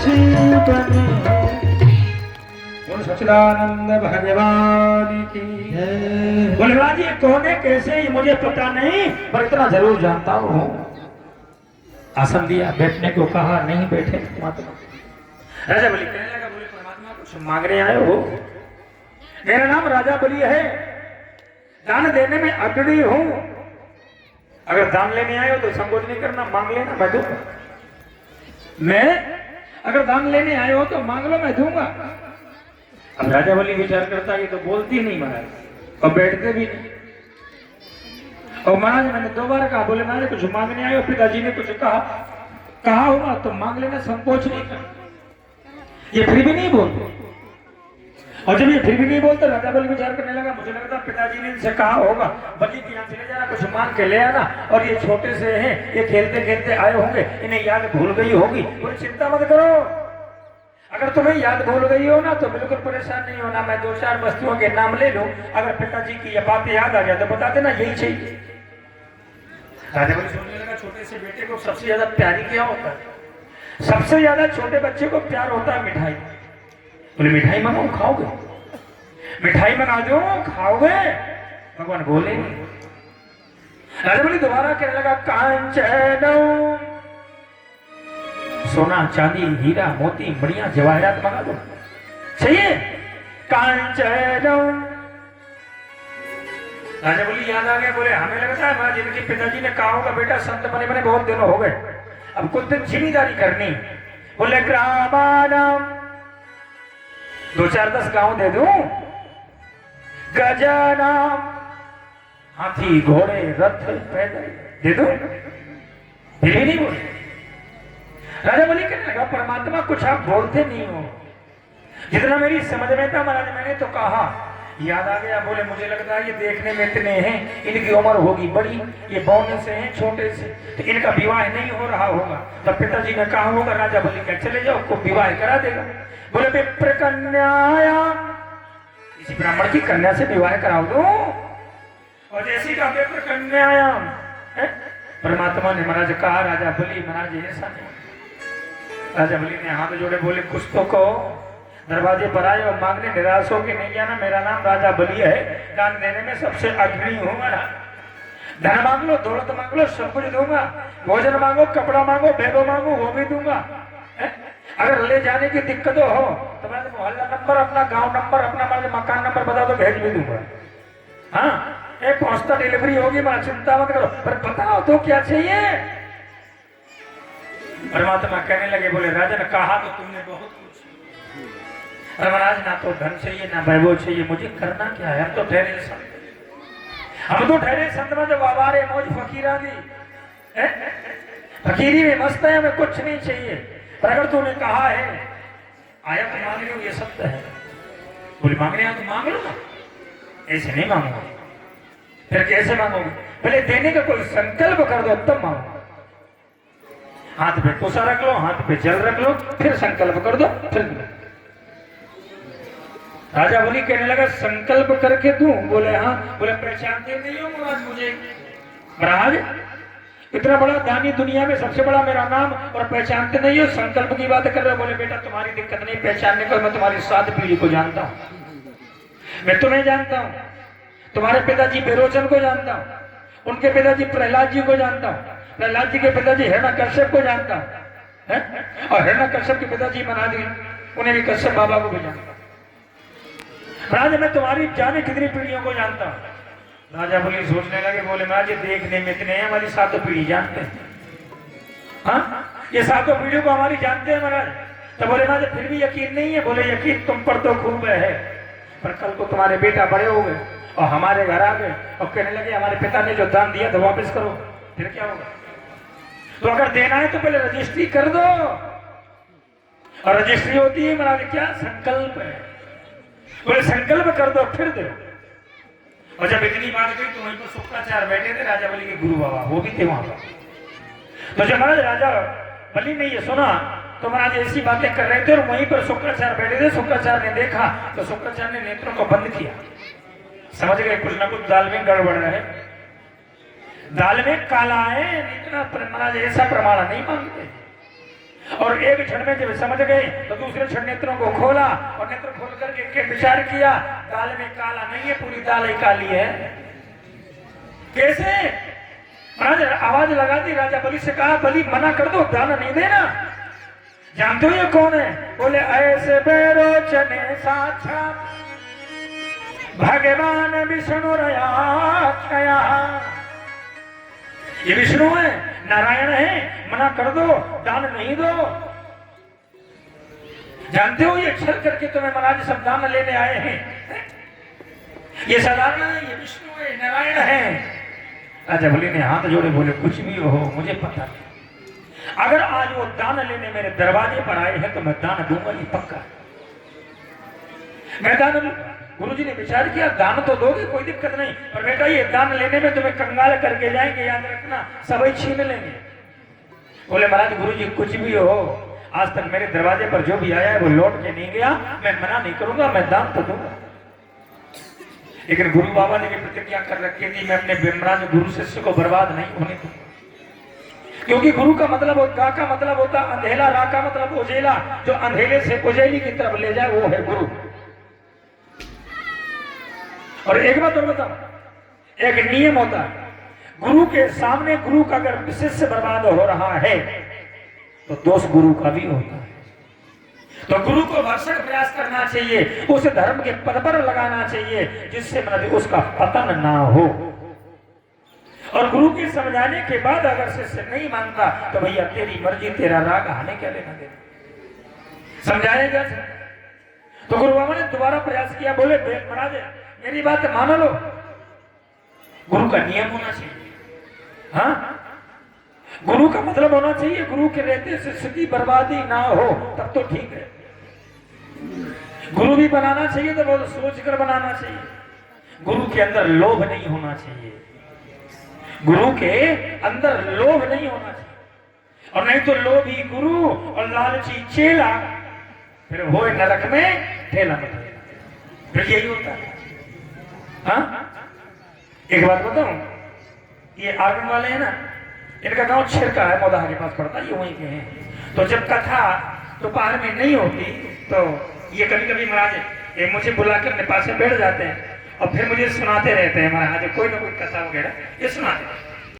तुलसी बने। बोल सच्चिदानंद भगवान की जय। बोले महाराज ये कौन है, कैसे, ये मुझे पता नहीं, पर इतना जरूर जानता हूँ। आसन दिया, बैठने को कहा, नहीं बैठे परमात्मा। राजा बलि कहने लगा, बोले परमात्मा कुछ मांगने आए हो? मेरा नाम राजा बलि है, दान देने में अग्रणी हूं। अगर दान लेने आए हो तो संकोच नहीं करना, मांग लेना, मैं दूंगा। मैं अगर दान लेने आए हो तो मांग लो, मैं दूंगा। अब राजा बलि विचार करता, ये तो बोलती नहीं महाराज और बैठते भी नहीं। और महाराज मैंने 2 बार कहा, बोले महाराज कुछ मांगने आए हो? पिताजी ने कुछ कहा होगा तो मांग लेना, संकोच नहीं करना। ये फिर भी नहीं बोलते। और जब ये फिर भी नहीं बोलते, राजा बलि विचार करने लगा, मुझे लगता पिताजी ने इनसे कहा होगा बलि के यहाँ चले जाना, कुछ मांग के ले आना। और ये छोटे से हैं, ये खेलते खेलते आए होंगे, इन्हें याद भूल गई होगी। बोले चिंता मत करो, अगर तुम्हें याद भूल गई हो ना तो बिल्कुल परेशान नहीं होना। मैं 2-4 वस्तुओं के नाम ले लूं, अगर पिताजी की ये बात याद आ जाए तो बता देना, यही चाहिए। राजा बलि सोचने लगा, छोटे से बेटे को सबसे ज्यादा प्यारी क्या होता है? सबसे ज्यादा छोटे बच्चे को प्यार होता है मिठाई। बोले मिठाई मंगाऊं, खाओगे? मिठाई मंगा दो, खाओगे? भगवान बोले नहीं। राजा बलि दोबारा कहने लगा, कांचन, सोना चांदी हीरा मोती बढ़िया जवाहरात मंगा दो, चाहिए? कांचन। राजा बलि याद आ गया, बोले हमें लगता है महाराज इनके पिताजी ने कहा होगा बेटा संत बने बने बहुत दिन हो गए, अब कुछ दिन जिम्मेदारी करनी। बोले ग्रामानम, 2-4-10 गांव दे दूं। गजानाम, हाथी घोड़े रथ पैदल दे दूं। फिर भी नहीं बोले। राजा बलि कहने लगा, परमात्मा कुछ आप बोलते नहीं हो, जितना मेरी समझ में था महाराज मैंने तो कहा। याद आ गया, बोले मुझे लगता है ये देखने में इतने हैं, इनकी उम्र होगी बड़ी, ये बौने से हैं छोटे से, तो इनका विवाह नहीं हो रहा होगा। तब पिताजी ने कहा होगा राजा बलि कह चले जाओ, को विवाह करा देगा। बोले विप्र कन्याया, इसी ब्राह्मण की कन्या से विवाह कराओ दो। और जैसी का विप्र कन्याया, परमात्मा ने महाराज कहा, राजा बलि महाराज ऐसा नहीं। राजा बलि ने हाथ जोड़े, बोले कुछ तो कहो। दरवाजे पर आए और मांगने, निराश होकर नहीं जाना, मेरा नाम राजा बलि है, दान देने में सबसे अग्रणी हूँ। धन मांग लो, दौलत मांग लो, सब कुछ दूंगा। भोजन मांगो, कपड़ा मांगो, बैगो मांगो, वो भी दूंगा। अगर ले जाने की दिक्कत हो तो मैं मोहल्ला नंबर, अपना गांव नंबर, अपना मकान नंबर बता दो, भेज भी दूंगा। हाँ, पहुंचता डिलीवरी होगी, मैं चिंता मत करो, पर बताओ तो क्या चाहिए? परमात्मा कहने लगे, बोले राजन कहा तो तुमने बहुत कुछ, पर महाराज ना तो धन चाहिए ना वैभव चाहिए, मुझे करना क्या है? हम तो ठहरे संत में जब आवारे मौज फकीरा दी, फकीरी में मस्त है, हमें कुछ नहीं चाहिए। पर अगर तूने कहा है आया तो मांग रही हो, ये सत्य है। बोले मांगने आया तो मांग लो ना, ऐसे नहीं मांगोगे। फिर कैसे मांगोगे? पहले देने का कोई संकल्प कर दो तब मांगो। हाथ पे कोसा रख लो, हाथ पे जल रख लो, फिर संकल्प कर दो, फिर राजा बलि कहने लगा, संकल्प करके दूं? बोले हाँ। बोले पहचानते नहीं हो महाराज मुझे? महाराज इतना बड़ा दानी, दुनिया में सबसे बड़ा मेरा नाम, और पहचानते नहीं हो, संकल्प की बात कर रहे हो। बोले बेटा तुम्हारी दिक्कत नहीं पहचानने को, मैं तुम्हारी 7 पीढ़ी को जानता हूँ। मैं तुम्हें जानता हूँ, तुम्हारे पिताजी बेरोचन को जानता हूँ, उनके पिताजी प्रहलाद जी को जानता हूँ, प्रहलाद जी के पिताजी हिरण्यकश्यप को जानता हूँ, और हिरण्यकश्यप के पिताजी मनादी, उन्हें भी कश्यप बाबा को भी जानता हूँ। महाराज मैं तुम्हारी जाने कितनी पीढ़ियों को जानता हूँ। राजा बलि सोचने लगे, बोले महाराज देखने में इतने हैं, हमारी 7 पीढ़ी जानते हैं। हाँ, ये 7 पीढ़ियों को हमारी जानते हैं महाराज। तो बोले महाराज फिर भी यकीन नहीं है? बोले यकीन तुम पर तो खूब है, पर कल को तुम्हारे बेटा बड़े हो गए और हमारे घर आ गए और कहने लगे हमारे पिता ने जो दान दिया था वापस करो, फिर क्या होगा? तो अगर देना है तो पहले रजिस्ट्री कर दो, और रजिस्ट्री होती है महाराज क्या? संकल्प है। बोले संकल्प कर दो फिर दो। और जब इतनी बात गई तो वहीं पर शुक्राचार्य बैठे थे, राजा बलि के गुरु बाबा, वो भी थे वहां पर। तो जब महाराज राजा बलि ने ये सुना तो महाराज ऐसी बातें कर रहे थे और वहीं पर शुक्राचार्य बैठे थे। शुक्राचार्य ने देखा तो शुक्राचार्य ने नेत्रों को बंद किया, समझ गए कुछ ना कुछ दाल में गड़बड़ है, दाल में काला है। इतना महाराज ऐसा प्रमाण नहीं मांगते। और एक क्षण में जब समझ गए तो दूसरे क्षण नेत्रों को खोला और नेत्र खोल करके विचार किया, दाल में काला नहीं है, पूरी दाल ही काली है। कैसे? महाराज आवाज लगा दी, राजा बलि से कहा, बलि मना कर दो, दान नहीं देना। जानते हो ये कौन है? बोले ऐसे बेरोचने साक्षात भगवान विष्णु रया, ये विष्णु है, नारायण है, मना कर दो, दान नहीं दो। जानते हो ये छल करके तुम्हें महाराज सब दान लेने आए हैं? ये साधारण है, ये विष्णु है, नारायण है। राजा बलि ने हाथ जोड़े बोले, कुछ भी हो मुझे पता नहीं, अगर आज वो दान लेने मेरे दरवाजे पर आए हैं तो मैं दान दूंगा, ये पक्का मैं दान दूंगा। गुरुजी ने विचार किया, दान तो दोगे, कोई दिक्कत नहीं, पर बेटा ये दान लेने में तुम्हें कंगाल करके जाएंगे, याद रखना, सभी छीन लेंगे। बोले महाराज गुरुजी कुछ भी हो, आज तक मेरे दरवाजे पर जो भी आया है वो लौट के नहीं गया, मैं मना नहीं करूंगा, मैं दान तो दूंगा। लेकिन गुरु बाबा ने भी प्रतिज्ञा कर रखी थी, मैं अपने ब्रह्मराज गुरु शिष्य को बर्बाद नहीं होने दूंगा। क्योंकि गुरु का मतलब, गा का मतलब होता अंधेला, रा का मतलब उजेला, जो अंधेले से उजेली की तरफ ले जाए वो है गुरु। और एक बात और बताओ, एक नियम होता है, गुरु के सामने गुरु का अगर शिष्य बर्बाद हो रहा है तो दोष गुरु का भी होता है। तो गुरु को भरसक प्रयास करना चाहिए, उस धर्म के पद पर लगाना चाहिए जिससे मतलब उसका पतन ना हो। और गुरु के समझाने के बाद अगर शिष्य नहीं मानता तो भैया तेरी मर्जी, तेरा राग, हमें क्या लेना देना। समझाएगा तो गुरु बाबा ने दोबारा प्रयास किया, बोले महाराज मेरी बात मान लो, गुरु का नियम होना चाहिए। हाँ, गुरु का मतलब होना चाहिए, गुरु के रहते शिष्य की बर्बादी ना हो, तब तो ठीक है। गुरु भी बनाना चाहिए तो बहुत सोच कर बनाना चाहिए। गुरु के अंदर लोभ नहीं होना चाहिए, गुरु के अंदर लोभ नहीं होना चाहिए। और नहीं तो लोभी गुरु और लालची चेला, फिर वो नरक में ठेला में, फिर यही होता है। हाँ, एक बात बताऊं, ये आगन वाले हैं ना, इनका गांव छिरका है, मौदाह के पास पड़ता है, ये वहीं के हैं। तो जब कथा दोपहर में नहीं होती तो ये कभी कभी महाराज ये मुझे बुला के अपने पास में बैठ जाते हैं और फिर मुझे सुनाते रहते हैं महाराज, कोई ना कोई कथा वगैरह ये सुनाते हैं।